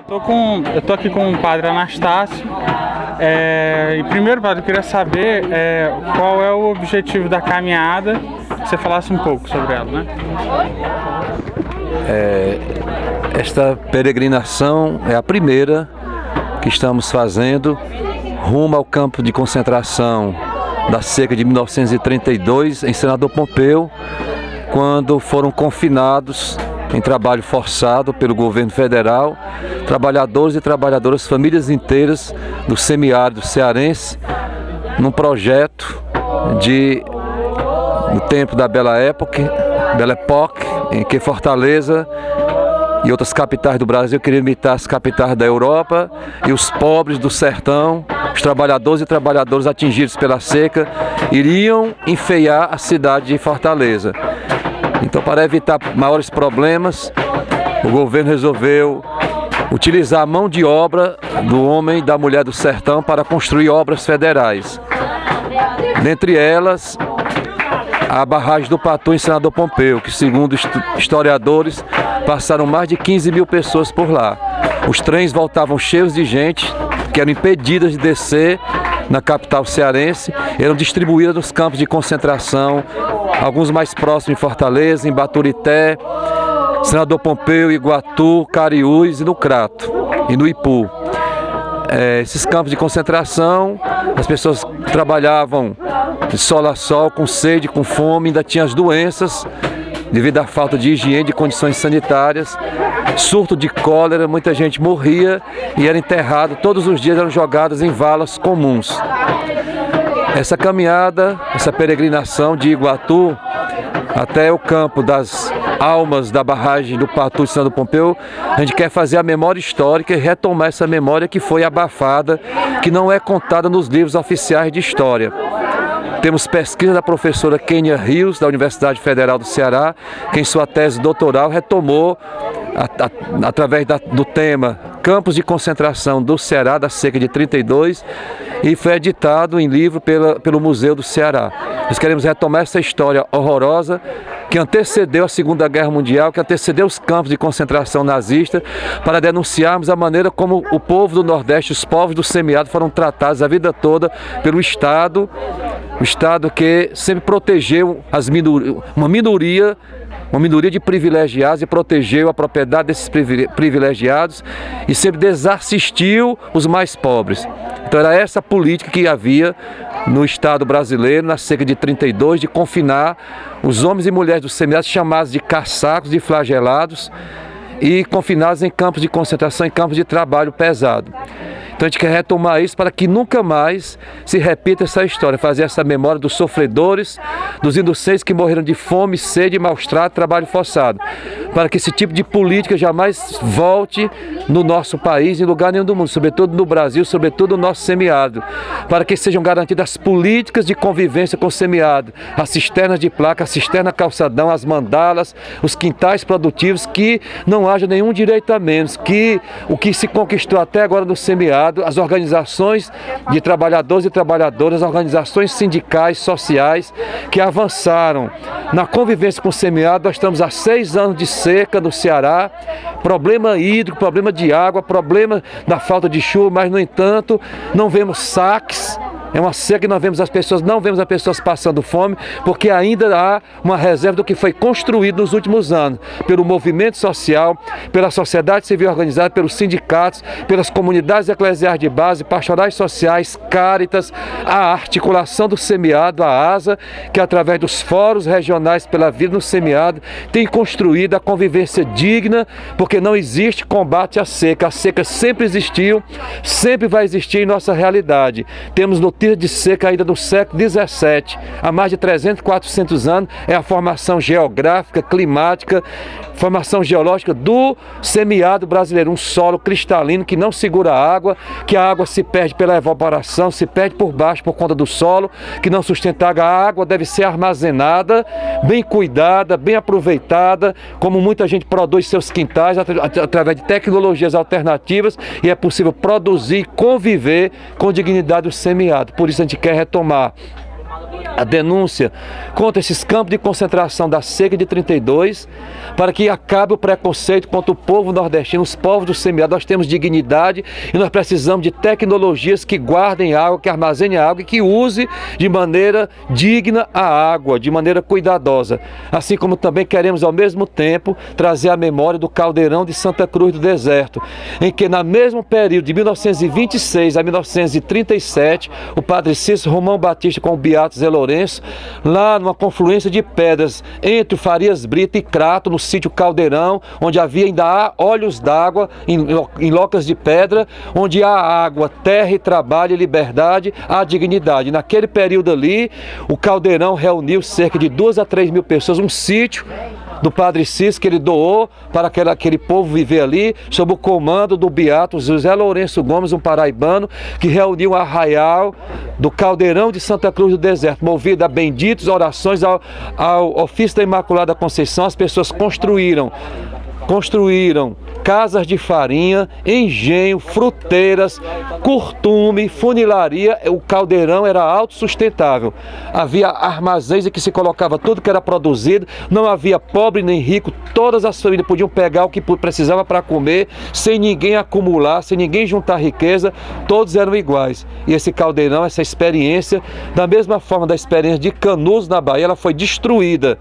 Eu tô aqui com o padre Anastácio. E primeiro, padre, eu queria saber qual é o objetivo da caminhada, que você falasse um pouco sobre ela, né? Esta peregrinação é a primeira que estamos fazendo rumo ao campo de concentração da seca de 1932 em Senador Pompeu, quando foram confinados em trabalho forçado pelo governo federal, trabalhadores e trabalhadoras, famílias inteiras do semiárido cearense, num projeto no tempo da Belle Époque, em que Fortaleza e outras capitais do Brasil queriam imitar as capitais da Europa, e os pobres do sertão, os trabalhadores e trabalhadoras atingidos pela seca, iriam enfeiar a cidade de Fortaleza. Então, para evitar maiores problemas, o governo resolveu utilizar a mão de obra do homem e da mulher do sertão para construir obras federais. Dentre elas, a barragem do Patu em Senador Pompeu, que, segundo historiadores, passaram mais de 15 mil pessoas por lá. Os trens voltavam cheios de gente, que eram impedidas de descer na capital cearense, eram distribuídas nos campos de concentração, alguns mais próximos em Fortaleza, em Baturité, Senador Pompeu, Iguatu, Cariús e no Crato e no Ipu. Esses campos de concentração, as pessoas trabalhavam de sol a sol, com sede, com fome, ainda tinham as doenças devido à falta de higiene, de condições sanitárias, surto de cólera, muita gente morria e era enterrado, todos os dias eram jogadas em valas comuns. Essa caminhada, essa peregrinação de Iguatu até o campo das almas da barragem do Patu de Senador Pompeu, a gente quer fazer a memória histórica e retomar essa memória que foi abafada, que não é contada nos livros oficiais de história. Temos pesquisa da professora Kênia Rios, da Universidade Federal do Ceará, que em sua tese doutoral retomou, através do tema Campos de Concentração do Ceará, da seca de 32, e foi editado em livro pelo Museu do Ceará. Nós queremos retomar essa história horrorosa que antecedeu a Segunda Guerra Mundial, que antecedeu os campos de concentração nazista, para denunciarmos a maneira como o povo do Nordeste, os povos do semiárido foram tratados a vida toda pelo Estado, o Estado que sempre protegeu uma minoria de privilegiados e protegeu a propriedade desses privilegiados e sempre desassistiu os mais pobres. Então era essa política que havia no Estado brasileiro, na seca de 32, de confinar os homens e mulheres do semiárido, chamados de caçacos, de flagelados, e confinados em campos de concentração, em campos de trabalho pesado. Então a gente quer retomar isso para que nunca mais se repita essa história, fazer essa memória dos sofredores, dos inocentes que morreram de fome, sede, maus-trato, trabalho forçado, para que esse tipo de política jamais volte no nosso país, em lugar nenhum do mundo, sobretudo no Brasil, sobretudo no nosso semiárido, para que sejam garantidas políticas de convivência com o semiárido, as cisternas de placa, a cisterna calçadão, as mandalas, os quintais produtivos, que não haja nenhum direito a menos, que o que se conquistou até agora no semiárido, as organizações de trabalhadores e trabalhadoras, as organizações sindicais, sociais, que avançaram na convivência com o semiárido. Nós estamos há 6 anos de seca no Ceará, problema hídrico, problema de água, problema da falta de chuva, mas, no entanto, não vemos saques. É uma seca que não vemos as pessoas passando fome, porque ainda há uma reserva do que foi construído nos últimos anos, pelo movimento social, pela sociedade civil organizada, pelos sindicatos, pelas comunidades eclesiais de base, pastorais sociais, Cáritas, a articulação do semiárido, a ASA, que através dos fóruns regionais pela vida no semiárido, tem construído a convivência digna, porque não existe combate à seca. A seca sempre existiu, sempre vai existir em nossa realidade. Temos notícias de seca ainda do século XVII, há mais de 300, 400 anos, é a formação geográfica, climática, formação geológica do semiárido brasileiro, um solo cristalino que não segura a água, que a água se perde pela evaporação, se perde por baixo por conta do solo, que não sustenta a água, deve ser armazenada, bem cuidada, bem aproveitada, como muita gente produz seus quintais através de tecnologias alternativas, e é possível produzir e conviver com dignidade o semiárido. Por isso a gente quer retomar a denúncia contra esses campos de concentração da seca de 32, para que acabe o preconceito contra o povo nordestino, os povos do semiárido. Nós temos dignidade e nós precisamos de tecnologias que guardem água, que armazenem água e que use de maneira digna a água, de maneira cuidadosa. Assim como também queremos ao mesmo tempo trazer a memória do caldeirão de Santa Cruz do Deserto, em que no mesmo período de 1926 a 1937, o padre Cícero Romão Batista com o Beato Zé Lourenço, lá numa confluência de pedras entre o Farias Brito e Crato, no sítio Caldeirão, onde havia ainda olhos d'água em locas de pedra, onde há água, terra e trabalho e liberdade, há dignidade. Naquele período ali, o Caldeirão reuniu cerca de 2 a 3 mil pessoas, um sítio do padre Cícero que ele doou para aquele povo viver ali, sob o comando do Beato José Lourenço Gomes, um paraibano, que reuniu o arraial do Caldeirão de Santa Cruz do Deserto, movido a benditas orações ao ofício da Imaculada Conceição. As pessoas construíram casas de farinha, engenho, fruteiras, curtume, funilaria. O caldeirão era autossustentável. Havia armazéns em que se colocava tudo que era produzido, não havia pobre nem rico, todas as famílias podiam pegar o que precisava para comer, sem ninguém acumular, sem ninguém juntar riqueza, todos eram iguais. E esse caldeirão, essa experiência, da mesma forma da experiência de Canudos na Bahia, ela foi destruída.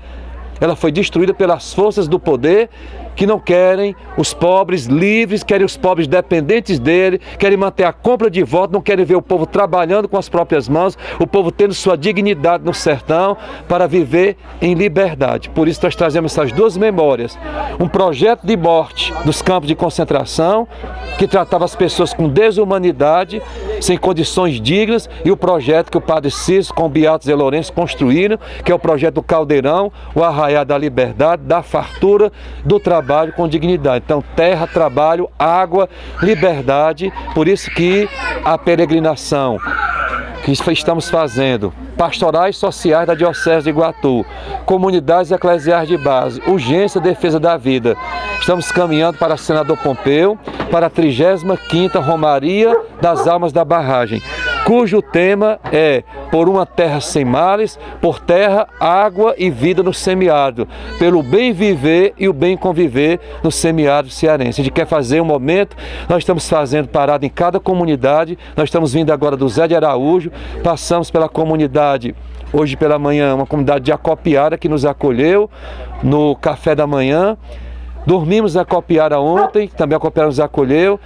Ela foi destruída pelas forças do poder, que não querem os pobres livres, querem os pobres dependentes dele, querem manter a compra de voto, não querem ver o povo trabalhando com as próprias mãos, o povo tendo sua dignidade no sertão para viver em liberdade. Por isso nós trazemos essas duas memórias. Um projeto de morte dos campos de concentração, que tratava as pessoas com desumanidade, sem condições dignas, e o projeto que o padre Cícero com o Beato Zé Lourenço construíram, que é o projeto do Caldeirão, o arraial da liberdade, da fartura, do trabalho com dignidade. Então, terra, trabalho, água, liberdade. Por isso que a peregrinação que estamos fazendo, pastorais sociais da Diocese de Iguatu, comunidades eclesiais de base, urgência, defesa da vida. Estamos caminhando para Senador Pompeu, para a 35ª Romaria das Almas da Barragem, cujo tema é por uma terra sem males, por terra, água e vida no semiárido, pelo bem viver e o bem conviver no semiárido cearense. A gente quer fazer um momento, nós estamos fazendo parada em cada comunidade, nós estamos vindo agora do Zé de Araújo, passamos pela comunidade, hoje pela manhã, uma comunidade de Acopiara que nos acolheu no café da manhã, dormimos em Acopiara ontem, também a Acopiara nos acolheu.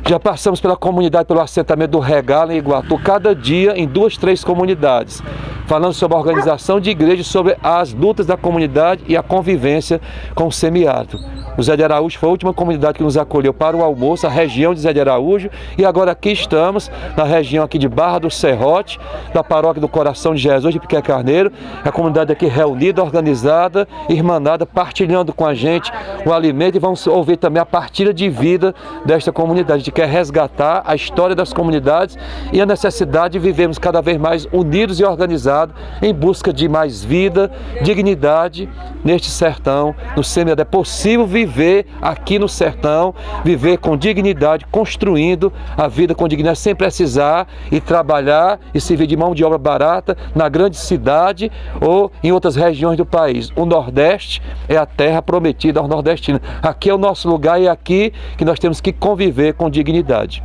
Já passamos pela comunidade, pelo assentamento do Regalo em Iguatu, cada dia em 2, 3 comunidades, falando sobre a organização de igrejas, sobre as lutas da comunidade e a convivência com o semiárido. O Zé de Araújo foi a última comunidade que nos acolheu para o almoço, a região de Zé de Araújo, e agora aqui estamos na região aqui de Barra do Serrote, da paróquia do Coração de Jesus de Piquet Carneiro, a comunidade aqui reunida, organizada, irmanada, partilhando com a gente o alimento, e vamos ouvir também a partilha de vida desta comunidade. A gente quer resgatar a história das comunidades e a necessidade de vivermos cada vez mais unidos e organizados em busca de mais vida, dignidade neste sertão, no semiárido. É possível viver aqui no sertão, viver com dignidade, construindo a vida com dignidade, sem precisar ir trabalhar e servir de mão de obra barata na grande cidade ou em outras regiões do país. O Nordeste é a terra prometida aos nordestinos. Aqui é o nosso lugar e é aqui que nós temos que conviver com dignidade.